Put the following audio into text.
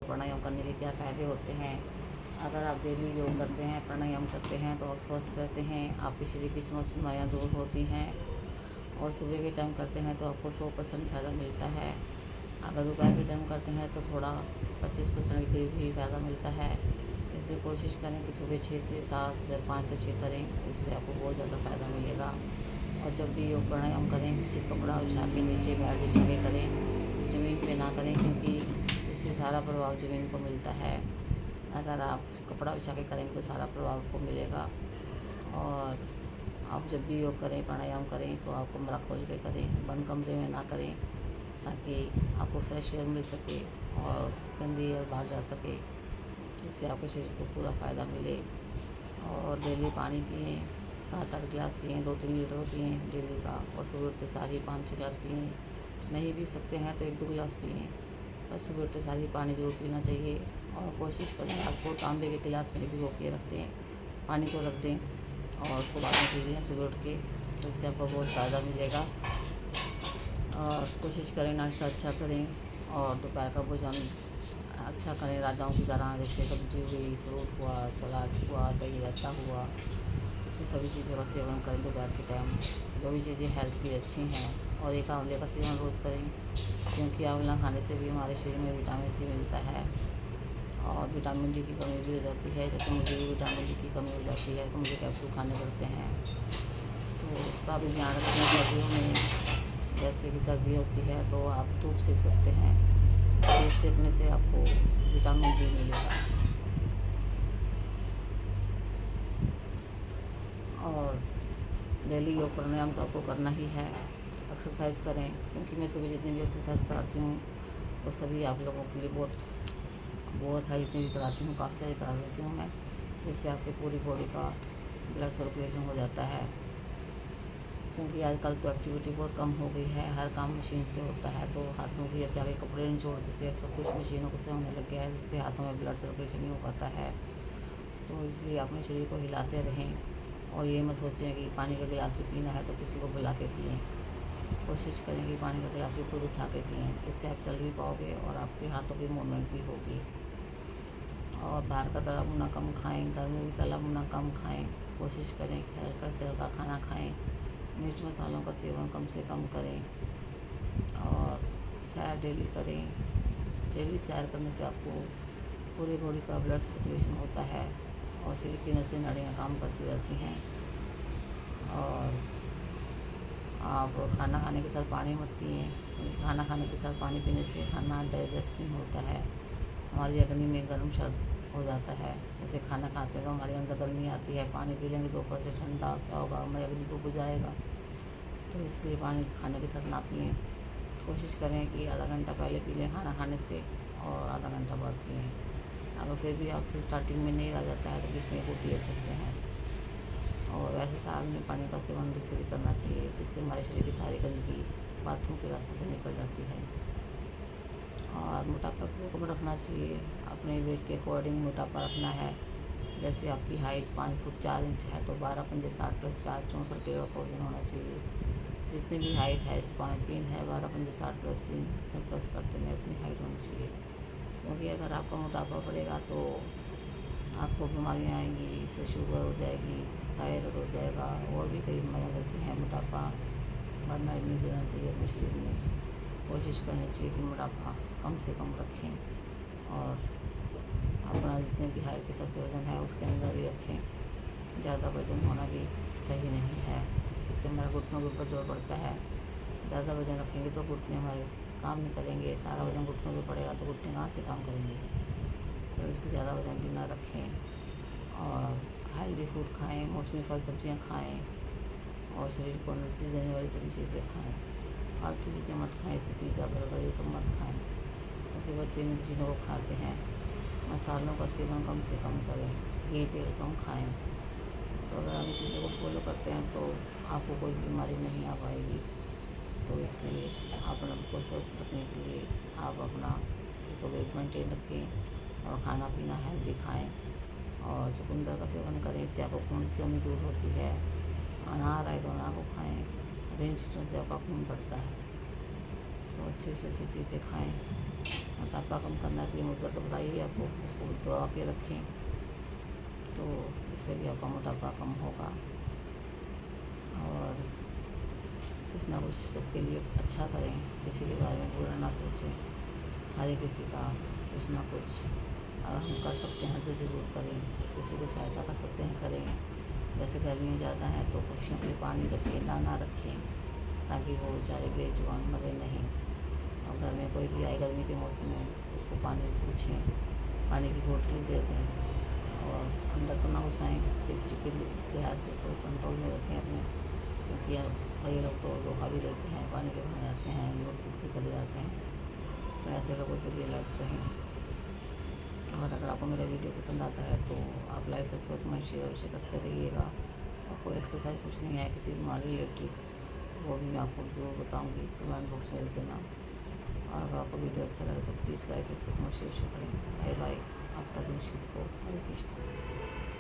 प्राणायाम करने के क्या फ़ायदे होते हैं। अगर आप डेली योग करते हैं, प्राणायाम करते हैं तो आप स्वस्थ रहते हैं, आपके शरीर की समस्त बीमारियाँ दूर होती हैं। और सुबह के टाइम करते हैं तो आपको 100% फ़ायदा मिलता है। अगर दोपहर के टाइम करते हैं तो थोड़ा 25% के करीब ही फ़ायदा मिलता है। इसलिए कोशिश करें कि सुबह 6 से 7 या 5 से 6 करें, इससे आपको बहुत ज़्यादा फ़ायदा मिलेगा। और जब भी योग प्राणायाम करें, किसी कपड़ा बिछा के नीचे बैठ बिछा के करें, ज़मीन पे ना करें, क्योंकि इससे सारा प्रभाव ज़मीन को मिलता है। अगर आप कपड़ा बिछा के करेंगे तो सारा प्रभाव आपको मिलेगा। और आप जब भी योग करें, प्राणायाम करें तो आप कमरा खोल के करें, बंद कमरे में ना करें, ताकि आपको फ्रेश एयर मिल सके और गंदी एयर बाहर जा सके, जिससे आपके शरीर को पूरा फ़ायदा मिले। और डेली पानी पिएँ, 7-8 गिलास पिएँ, 2-3 लीटर पिएँ डेली का। और सुबह उठते सार ही 5-6 गिलास पिएँ। नहीं पी सकते हैं तो 1-2 गिलास पिएँ, पर सुबह उठते सार ही पानी ज़रूर पीना चाहिए। और कोशिश करें आपको तांबे के गिलास में भिगो के रख दें, पानी को रख दें और उसको बाद में पी लें सुबह उठ के, तो इससे आपको बहुत फ़ायदा मिलेगा। और कोशिश करें नाश्ता अच्छा करें और दोपहर का भोजन अच्छा करें राजाओं की तरह, जैसे सब्जी हुई, फ्रूट हुआ, सलाद हुआ, दही रायता हुआ, ये सभी चीज़ों का सेवन करें दोपहर के टाइम। जो भी चीज़ें हेल्थ की अच्छी हैं। और एक आंवले का सेवन रोज़ करें, क्योंकि आंवला खाने से भी हमारे शरीर में विटामिन सी मिलता है और विटामिन डी की कमी भी हो जाती है। जैसे मुझे भी विटामिन डी की कमी हो जाती है तो मुझे कैप्सूल खाने पड़ते हैं, तो उसका भी ध्यान रखें। सर्दियों में जैसे कि सर्दी होती है तो आप धूप सेक सकते हैं, धूप सेकने से आपको विटामिन डी मिलेगा। और डेली योग प्राणायाम तो आपको करना ही है। एक्सरसाइज करें, क्योंकि मैं सुबह जितनी भी एक्सरसाइज कराती हूँ वो सभी आप लोगों के लिए बहुत बहुत है, जितनी भी कराती हूँ काफ़ी सारी करा देती हूँ मैं, जिससे आपकी पूरी बॉडी का ब्लड सर्कुलेशन हो जाता है। क्योंकि आजकल तो एक्टिविटी बहुत कम हो गई है, हर काम मशीन से होता है, तो हाथों की जैसे आगे कपड़े नहीं छोड़ते थे, सब कुछ मशीनों से होने लग गया है, जिससे हाथों में ब्लड सर्कुलेशन नहीं हो पाता है। तो इसलिए अपने शरीर को हिलाते रहें और ये मत सोचें कि पानी का गिलास भी पीना है तो किसी को बुला के पिएँ। कोशिश करें कि पानी का गिलास भी खुद उठा के पिएँ, इससे आप चल भी पाओगे और आपके हाथों की मूवमेंट भी होगी। और बाहर का तला भुना कम खाएं, घर में भी तला भुना कम खाएं। कोशिश करें कि हल्का से हल्का खाना खाएं, मिर्च मसालों का सेवन कम से कम करें। और सैर डेली करें, डेली सैर करने से आपको पूरी बॉडी का ब्लड सर्कुलेशन होता है और शरीर की नसें नाड़ियाँ काम करती रहती हैं। और आप खाना खाने के साथ पानी मत पिएँ, क्योंकि खाना खाने के साथ पानी पीने से खाना डाइजेस्ट नहीं होता है, हमारी अग्नि में गर्म सर्द हो जाता है। जैसे खाना खाते हैं तो हमारे अंदर गर्मी आती है, पानी पी लेंगे तो ऊपर से ठंडा क्या होगा, हमारी अग्नि को बुझाएगा। तो इसलिए पानी खाने के साथ ना पिएँ। कोशिश करें कि आधा घंटा पहले पी लें खाना खाने से और आधा घंटा बाद पिएँ। अगर फिर भी आपसे स्टार्टिंग में नहीं रह जाता है तो बीच में घूंट ले सकते हैं। और वैसे साल में पानी का सेवन अधिक से अधिक करना चाहिए, इससे हमारे शरीर की सारी गंदगी बाथरूम के रास्ते से निकल जाती है। और मोटापा को कम रखना चाहिए, अपने वेट के अकॉर्डिंग मोटापा रखना है। जैसे आपकी हाइट 5 फुट 4 इंच है तो 12 पंजे 60 + 4 64 किलो का वजन होना चाहिए। जितनी भी हाइट है, 5'3" है, 12 पंजे 60 + 3 प्लस करते में अपनी हाइट होनी चाहिए। क्योंकि अगर आपका मोटापा बढ़ेगा तो आपको बीमारियाँ आएंगी, इससे शुगर हो जाएगी, थायराइड हो जाएगा, और भी कई बीमारियाँ होती हैं। मोटापा बढ़ना ही नहीं देना चाहिए अपने शरीर में। कोशिश करनी चाहिए कि मोटापा कम से कम रखें और अपना जितने भी हाइट के हिसाब से वज़न है उसके अंदर ही रखें। ज़्यादा वज़न होना भी सही नहीं है, इससे हमारे घुटनों के ऊपर जोर पड़ता है। ज़्यादा वज़न रखेंगे तो घुटने हमारे काम नहीं करेंगे, सारा वज़न घुटनों पे पड़ेगा तो घुटने कहाँ से काम करेंगे। तो इसलिए ज़्यादा वज़न भी ना रखें और हेल्दी फूड खाएँ, मौसमी फल सब्जियाँ खाएँ और शरीर को एनर्जी देने वाली सभी चीज़ें खाएँ। फालतू चीज़ें मत खाएँ, जैसे पिज़्ज़ा बर्गर ये सब मत खाएँ, क्योंकि बच्चे इन चीज़ों को खाते हैं। मसालों का सेवन कम से कम करें, घी तेल कम खाएँ। तो अगर हम इन चीज़ों को फॉलो करते हैं तो आपको कोई बीमारी नहीं आ पाएगी। तो इसलिए अपने को स्वस्थ रखने के लिए आप अपना एक वेट मेंटेन रखें और खाना पीना हेल्दी खाएँ और चुकंदर का सेवन करें, इससे आपको खून की कमी दूर होती है। अनार है तो अनार को खाएँ, इन चीज़ों से आपका खून बढ़ता है। तो अच्छी से अच्छी चीज़ें खाएँ मोटापा कम करना है तो ये मुद्रा तो बताइए आपको, उसको दबा के रखें तो इससे भी आपका मोटापा कम होगा। और कुछ ना कुछ सबके लिए अच्छा करें, किसी के बारे में बुरा ना सोचें। हर एक किसी का कुछ ना कुछ अगर हम कर सकते हैं तो ज़रूर करें, किसी को सहायता कर सकते हैं करें। जैसे गर्मियाँ ज़्यादा हैं तो पक्षियों के लिए पानी रखें, दाना रखें, ताकि वो बेचारे बेजुबान मरे नहीं। और घर में कोई भी आए गर्मी के मौसम में उसको पानी पूछें, पानी की बोतल दे दें और अंदर तो ना घुसाएँ, सेफ्टी के लिहाज से तो कंट्रोल में रखें अपने, क्योंकि कई लोग तो लोहा भी लेते हैं, पानी के बहाने आते हैं, लूट फूट के चले जाते हैं। तो ऐसे लोगों से भी अलर्ट रहें। और अगर आपको मेरा वीडियो पसंद आता है तो आप लाइक सब्सक्राइब कमेंट शेयर अवश्य करते रहिएगा। और कोई एक्सरसाइज कुछ नहीं है किसी बीमारी रिलेटेड तो वो भी मैं आपको जरूर बताऊँगी, कमेंट बॉक्स में लिख देना। और अगर आपको वीडियो अच्छा लगे तो please like subscribe comment share करें। बाय बाय, आपका दिन शुभ हो। हरे कृष्ण।